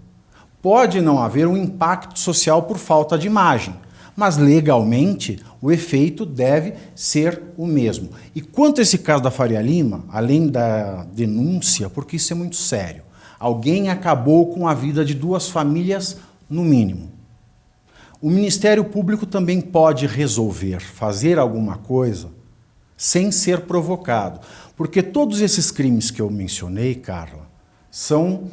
Pode não haver um impacto social por falta de imagem, mas legalmente o efeito deve ser o mesmo. E quanto a esse caso da Faria Lima, além da denúncia, porque isso é muito sério, alguém acabou com a vida de 2 famílias no mínimo. O Ministério Público também pode resolver fazer alguma coisa sem ser provocado, porque todos esses crimes que eu mencionei, Carla, são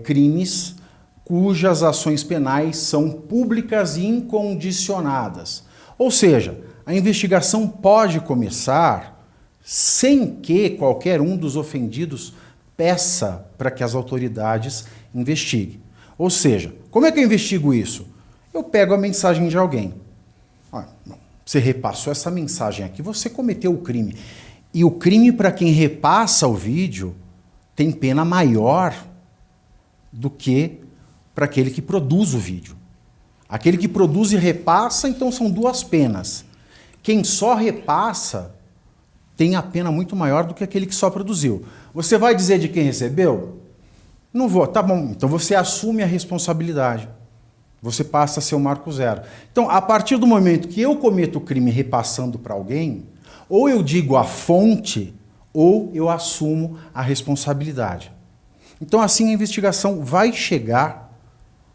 crimes cujas ações penais são públicas e incondicionadas. Ou seja, a investigação pode começar sem que qualquer um dos ofendidos peça para que as autoridades investiguem. Ou seja, como é que eu investigo isso? Eu pego a mensagem de alguém. Você repassou essa mensagem aqui, você cometeu o crime. E o crime, para quem repassa o vídeo, tem pena maior do que para aquele que produz o vídeo. Aquele que produz e repassa, então são 2 penas. Quem só repassa tem a pena muito maior do que aquele que só produziu. Você vai dizer de quem recebeu? Não vou. Tá bom, então você assume a responsabilidade. Você passa a ser o marco zero. Então, a partir do momento que eu cometo o crime repassando para alguém, ou eu digo a fonte, ou eu assumo a responsabilidade. Então, assim, a investigação vai chegar,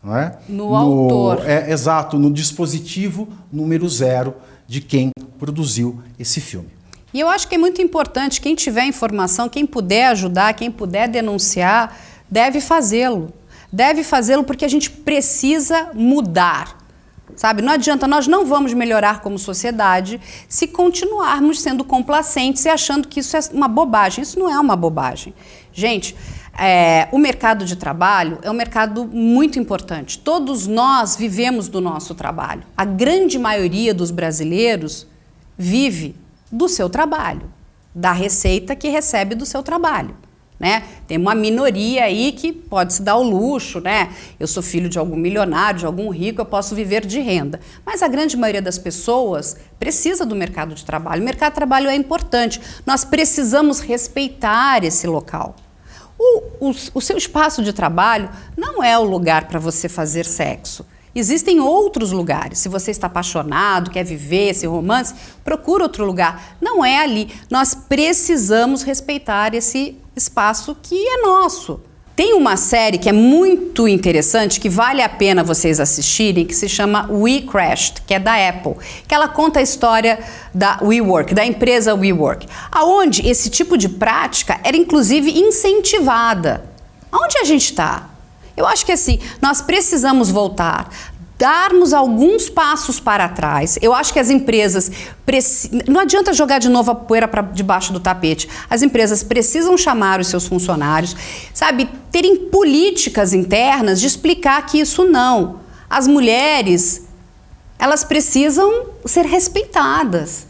não é? No autor. Exato, no dispositivo número 0 de quem produziu esse filme. E eu acho que é muito importante, quem tiver informação, quem puder ajudar, quem puder denunciar, deve fazê-lo. Deve fazê-lo porque a gente precisa mudar. Sabe, não adianta, nós não vamos melhorar como sociedade se continuarmos sendo complacentes e achando que isso é uma bobagem. Isso não é uma bobagem. Gente, o mercado de trabalho é um mercado muito importante. Todos nós vivemos do nosso trabalho. A grande maioria dos brasileiros vive do seu trabalho, da receita que recebe do seu trabalho. Né? Tem uma minoria aí que pode se dar o luxo, né? Eu sou filho de algum milionário, de algum rico, eu posso viver de renda. Mas a grande maioria das pessoas precisa do mercado de trabalho. O mercado de trabalho é importante. Nós precisamos respeitar esse local. O seu espaço de trabalho não é o lugar para você fazer sexo. Existem outros lugares. Se você está apaixonado, quer viver esse romance, procura outro lugar. Não é ali. Nós precisamos respeitar esse espaço que é nosso. Tem uma série que é muito interessante, que vale a pena vocês assistirem, que se chama We Crashed, que é da Apple, que ela conta a história da WeWork, da empresa WeWork, aonde esse tipo de prática era inclusive incentivada. Aonde a gente está? Eu acho que assim, nós precisamos voltar, darmos alguns passos para trás. Eu acho que as empresas não adianta jogar de novo a poeira para debaixo do tapete. As empresas precisam chamar os seus funcionários, sabe, terem políticas internas de explicar que isso não. As mulheres, elas precisam ser respeitadas.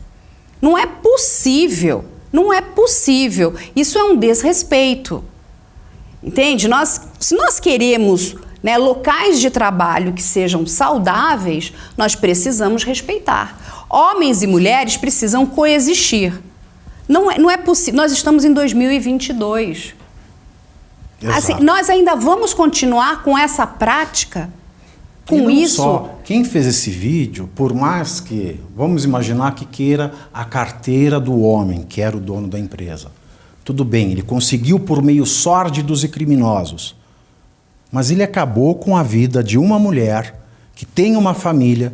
Não é possível. Não é possível. Isso é um desrespeito. Entende? Se nós queremos, né, locais de trabalho que sejam saudáveis, nós precisamos respeitar. Homens e mulheres precisam coexistir. Não é possível. Nós estamos em 2022. Assim, nós ainda vamos continuar com essa prática? Com isso? Só, quem fez esse vídeo, por mais que, vamos imaginar que queira a carteira do homem, que era o dono da empresa. Tudo bem, ele conseguiu por meios sórdidos e criminosos. Mas ele acabou com a vida de uma mulher que tem uma família,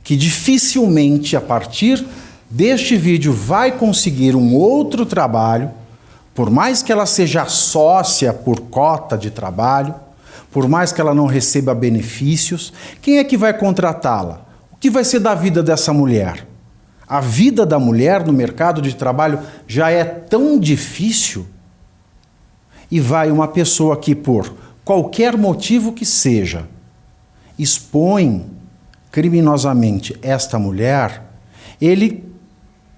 que dificilmente, a partir deste vídeo, vai conseguir um outro trabalho, por mais que ela seja sócia por cota de trabalho, por mais que ela não receba benefícios. Quem é que vai contratá-la? O que vai ser da vida dessa mulher? A vida da mulher no mercado de trabalho já é tão difícil, e vai uma pessoa que, por qualquer motivo que seja, expõe criminosamente esta mulher, ele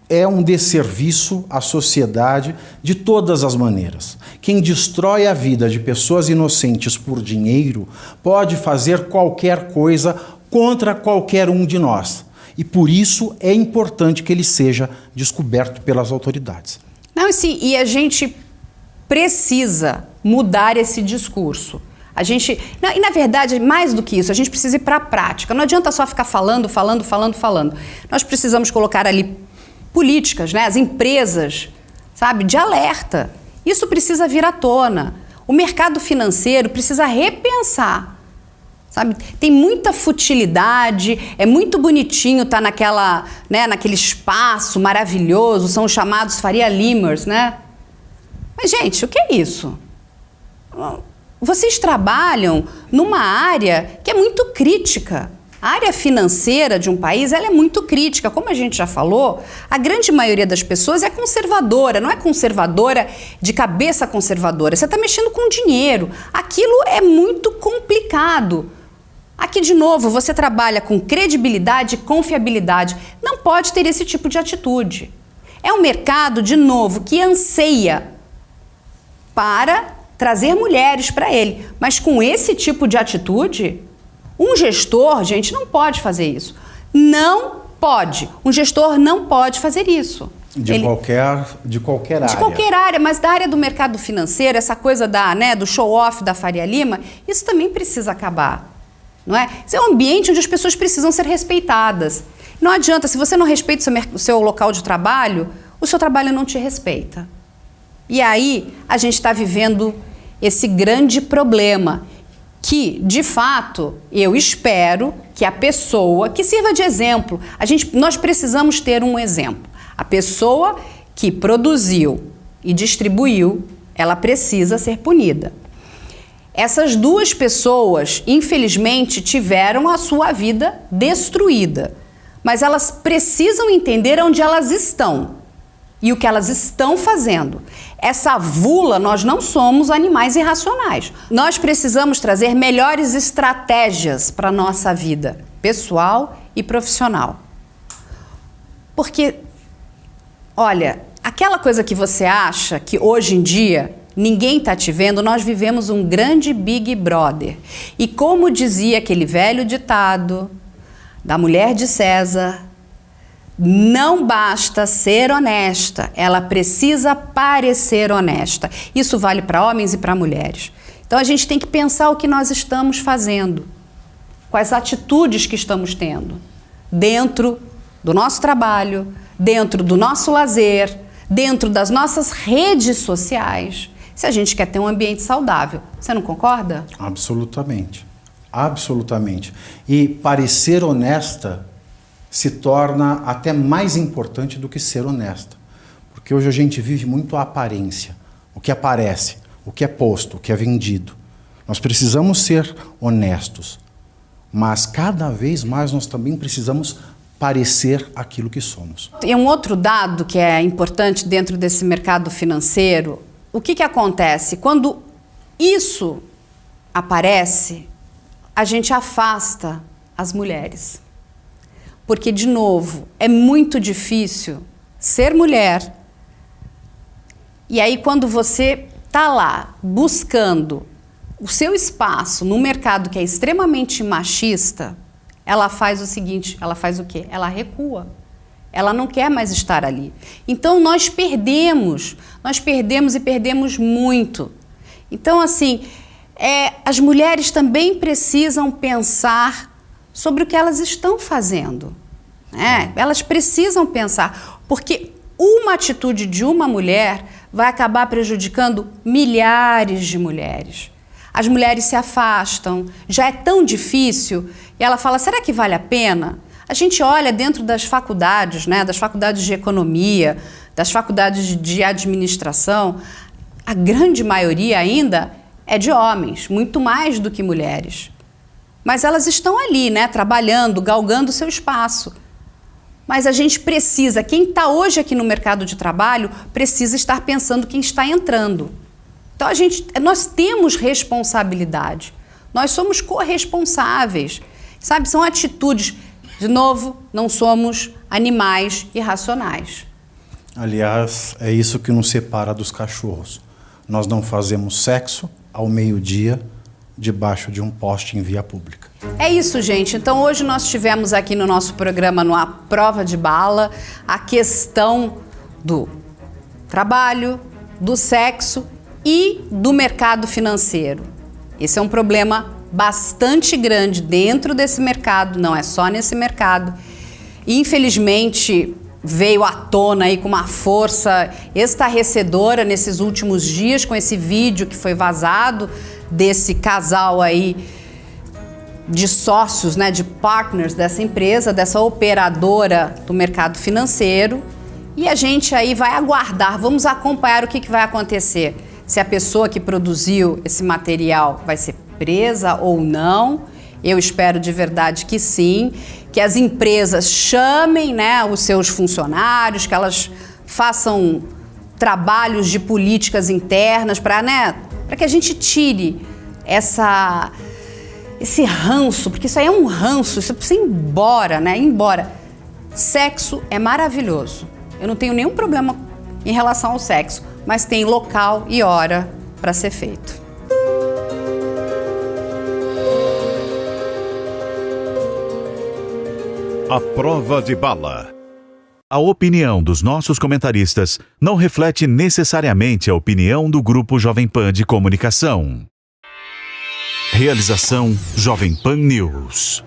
é um desserviço à sociedade de todas as maneiras. Quem destrói a vida de pessoas inocentes por dinheiro pode fazer qualquer coisa contra qualquer um de nós. E por isso é importante que ele seja descoberto pelas autoridades. Não, sim, e a gente precisa mudar esse discurso. E na verdade, mais do que isso, a gente precisa ir para a prática. Não adianta só ficar falando. Nós precisamos colocar ali políticas, né? As empresas, sabe, de alerta. Isso precisa vir à tona. O mercado financeiro precisa repensar, sabe? Tem muita futilidade, é muito bonitinho estar naquele espaço maravilhoso, são os chamados Faria Limers, né? Mas, gente, o que é isso? Vocês trabalham numa área que é muito crítica. A área financeira de um país, ela é muito crítica. Como a gente já falou, a grande maioria das pessoas é conservadora, não é conservadora de cabeça conservadora. Você está mexendo com dinheiro. Aquilo é muito complicado. Aqui, de novo, você trabalha com credibilidade e confiabilidade. Não pode ter esse tipo de atitude. É um mercado, de novo, que anseia para trazer mulheres para ele. Mas com esse tipo de atitude, um gestor, gente, não pode fazer isso. Não pode. Um gestor não pode fazer isso. De qualquer área. De qualquer área, mas da área do mercado financeiro, essa coisa do show-off da Faria Lima, isso também precisa acabar. Não é? Isso é um ambiente onde as pessoas precisam ser respeitadas. Não adianta, se você não respeita o seu local de trabalho, o seu trabalho não te respeita. E aí, a gente está vivendo esse grande problema que, de fato, eu espero que a pessoa, que sirva de exemplo, nós precisamos ter um exemplo. A pessoa que produziu e distribuiu, ela precisa ser punida. Essas duas pessoas, infelizmente, tiveram a sua vida destruída, mas elas precisam entender onde elas estão e o que elas estão fazendo. Essa vula, nós não somos animais irracionais. Nós precisamos trazer melhores estratégias para a nossa vida pessoal e profissional. Porque, olha, aquela coisa que você acha que hoje em dia ninguém está te vendo, nós vivemos um grande Big Brother. E como dizia aquele velho ditado da mulher de César, não basta ser honesta, ela precisa parecer honesta. Isso vale para homens e para mulheres. Então a gente tem que pensar o que nós estamos fazendo, quais atitudes que estamos tendo dentro do nosso trabalho, dentro do nosso lazer, dentro das nossas redes sociais, se a gente quer ter um ambiente saudável. Você não concorda? Absolutamente. Absolutamente. E parecer honesta se torna até mais importante do que ser honesta. Porque hoje a gente vive muito a aparência, o que aparece, o que é posto, o que é vendido. Nós precisamos ser honestos, mas cada vez mais nós também precisamos parecer aquilo que somos. E um outro dado que é importante dentro desse mercado financeiro, o que acontece? Quando isso aparece, a gente afasta as mulheres. Porque, de novo, é muito difícil ser mulher. E aí, quando você está lá buscando o seu espaço num mercado que é extremamente machista, ela faz o seguinte, ela faz o quê? Ela recua. Ela não quer mais estar ali. Então, nós perdemos e perdemos muito. Então, assim, as mulheres também precisam pensar sobre o que elas estão fazendo. Elas precisam pensar, porque uma atitude de uma mulher vai acabar prejudicando milhares de mulheres. As mulheres se afastam, já é tão difícil, e ela fala, será que vale a pena? A gente olha dentro das faculdades, das faculdades de economia, das faculdades de administração, a grande maioria ainda é de homens, muito mais do que mulheres. Mas elas estão ali, trabalhando, galgando o seu espaço. Mas a gente precisa, quem está hoje aqui no mercado de trabalho, precisa estar pensando quem está entrando. Então, nós temos responsabilidade, nós somos corresponsáveis. Sabe, são atitudes. De novo, não somos animais irracionais. Aliás, é isso que nos separa dos cachorros. Nós não fazemos sexo ao meio-dia debaixo de um poste em via pública. É isso, gente. Então hoje nós tivemos aqui no nosso programa, no A Prova de Bala, a questão do trabalho, do sexo e do mercado financeiro. Esse é um problema bastante grande dentro desse mercado, não é só nesse mercado. Infelizmente, veio à tona aí com uma força estarrecedora nesses últimos dias, com esse vídeo que foi vazado desse casal aí de sócios, né, de partners dessa empresa, dessa operadora do mercado financeiro. E a gente aí vai aguardar, vamos acompanhar o que vai acontecer. Se a pessoa que produziu esse material vai ser presa ou não. Eu espero de verdade que sim, que as empresas chamem, né, os seus funcionários, que elas façam trabalhos de políticas internas para, né, para que a gente tire esse ranço, porque isso aí é um ranço, isso precisa ir embora, né? Ir embora. Sexo é maravilhoso. Eu não tenho nenhum problema em relação ao sexo, mas tem local e hora para ser feito. A Prova de Bala. A opinião dos nossos comentaristas não reflete necessariamente a opinião do Grupo Jovem Pan de Comunicação. Realização Jovem Pan News.